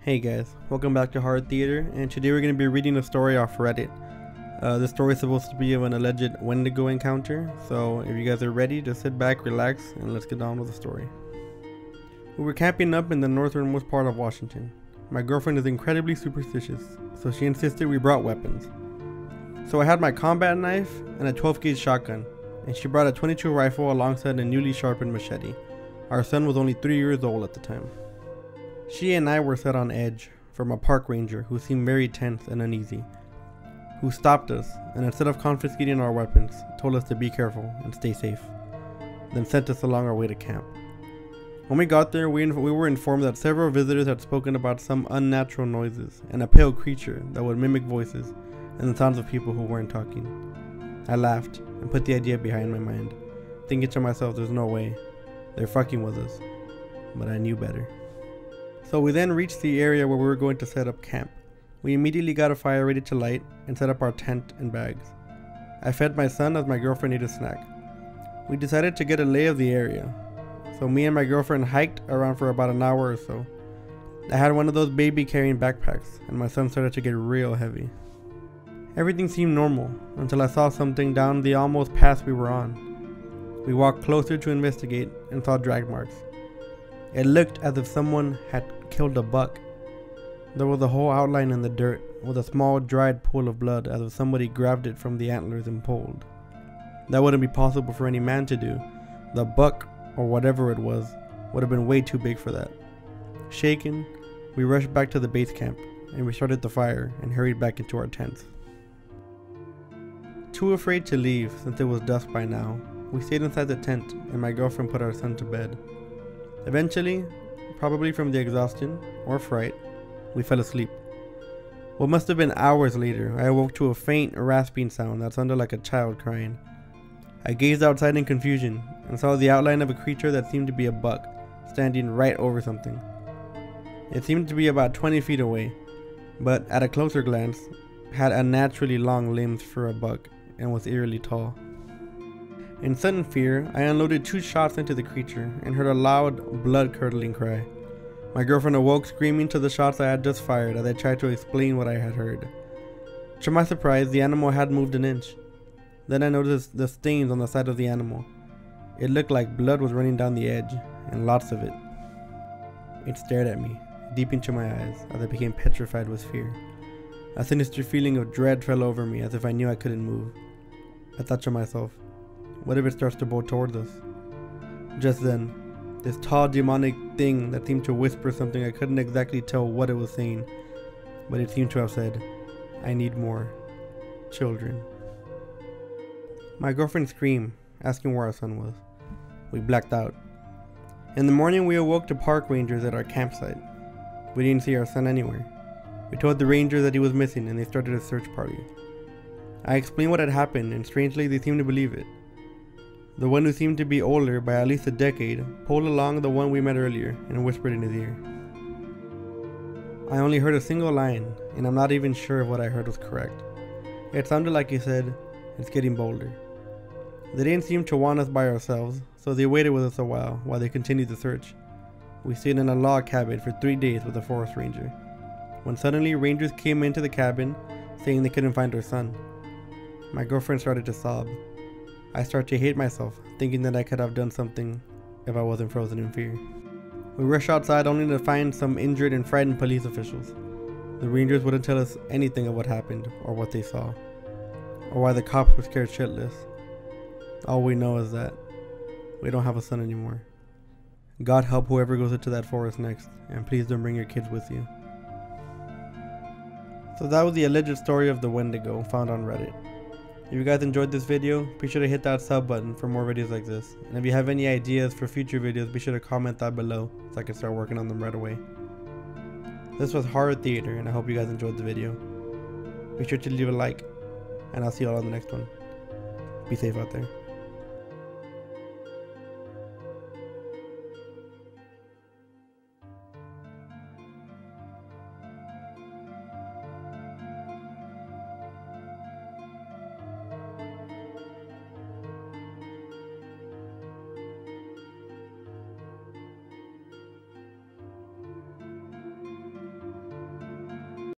Hey guys, welcome back to Horror Theater, and today we're going to be reading a story off Reddit. This story is supposed to be of an alleged Wendigo encounter, so if you guys are ready, just sit back, relax, and let's get on with the story. We were camping up in the northernmost part of Washington. My girlfriend is incredibly superstitious, so she insisted we brought weapons. So I had my combat knife and a 12-gauge shotgun, and she brought a 22 rifle alongside a newly sharpened machete. Our son was only 3 years old at the time. She and I were set on edge from a park ranger who seemed very tense and uneasy, who stopped us and instead of confiscating our weapons, told us to be careful and stay safe, then sent us along our way to camp. When we got there, we were informed that several visitors had spoken about some unnatural noises and a pale creature that would mimic voices and the sounds of people who weren't talking. I laughed and put the idea behind my mind, thinking to myself, there's no way, they're fucking with us, but I knew better. So we then reached the area where we were going to set up camp. We immediately got a fire ready to light and set up our tent and bags. I fed my son as my girlfriend ate a snack. We decided to get a lay of the area. So me and my girlfriend hiked around for about an hour or so. I had one of those baby carrying backpacks and my son started to get real heavy. Everything seemed normal until I saw something down the almost path we were on. We walked closer to investigate and saw drag marks. It looked as if someone had killed a buck. There was a whole outline in the dirt with a small dried pool of blood as if somebody grabbed it from the antlers and pulled. That wouldn't be possible for any man to do. The buck, or whatever it was, would have been way too big for that. Shaken, we rushed back to the base camp and restarted the fire and hurried back into our tents. Too afraid to leave since it was dusk by now, we stayed inside the tent and my girlfriend put our son to bed. Eventually, probably from the exhaustion or fright, we fell asleep. What must have been hours later, I awoke to a faint rasping sound that sounded like a child crying. I gazed outside in confusion and saw the outline of a creature that seemed to be a buck, standing right over something. It seemed to be about 20 feet away, but at a closer glance, had unnaturally long limbs for a buck and was eerily tall. In sudden fear, I unloaded 2 shots into the creature and heard a loud, blood-curdling cry. My girlfriend awoke screaming to the shots I had just fired as I tried to explain what I had heard. To my surprise, the animal had moved an inch. Then I noticed the stains on the side of the animal. It looked like blood was running down the edge, and lots of it. It stared at me, deep into my eyes, as I became petrified with fear. A sinister feeling of dread fell over me as if I knew I couldn't move. I thought to myself, what if it starts to bow towards us? Just then, this tall demonic thing that seemed to whisper something I couldn't exactly tell what it was saying, but it seemed to have said, I need more children. My girlfriend screamed, asking where our son was. We blacked out. In the morning, we awoke to park rangers at our campsite. We didn't see our son anywhere. We told the rangers that he was missing and they started a search party. I explained what had happened and strangely they seemed to believe it. The one who seemed to be older by at least a decade pulled along the one we met earlier and whispered in his ear. I only heard a single line, and I'm not even sure if what I heard was correct. It sounded like he said, it's getting bolder. They didn't seem to want us by ourselves, so they waited with us a while they continued the search. We stayed in a log cabin for 3 days with a forest ranger, when suddenly rangers came into the cabin saying they couldn't find our son. My girlfriend started to sob. I started to hate myself, thinking that I could have done something if I wasn't frozen in fear. We rushed outside only to find some injured and frightened police officials. The rangers wouldn't tell us anything of what happened or what they saw, or why the cops were scared shitless. All we know is that we don't have a son anymore. God help whoever goes into that forest next, and please don't bring your kids with you. So that was the alleged story of the Wendigo found on Reddit. If you guys enjoyed this video, be sure to hit that sub button for more videos like this. And if you have any ideas for future videos, be sure to comment that below so I can start working on them right away. This was Horror Theater, and I hope you guys enjoyed the video. Be sure to leave a like, and I'll see you all on the next one. Be safe out there.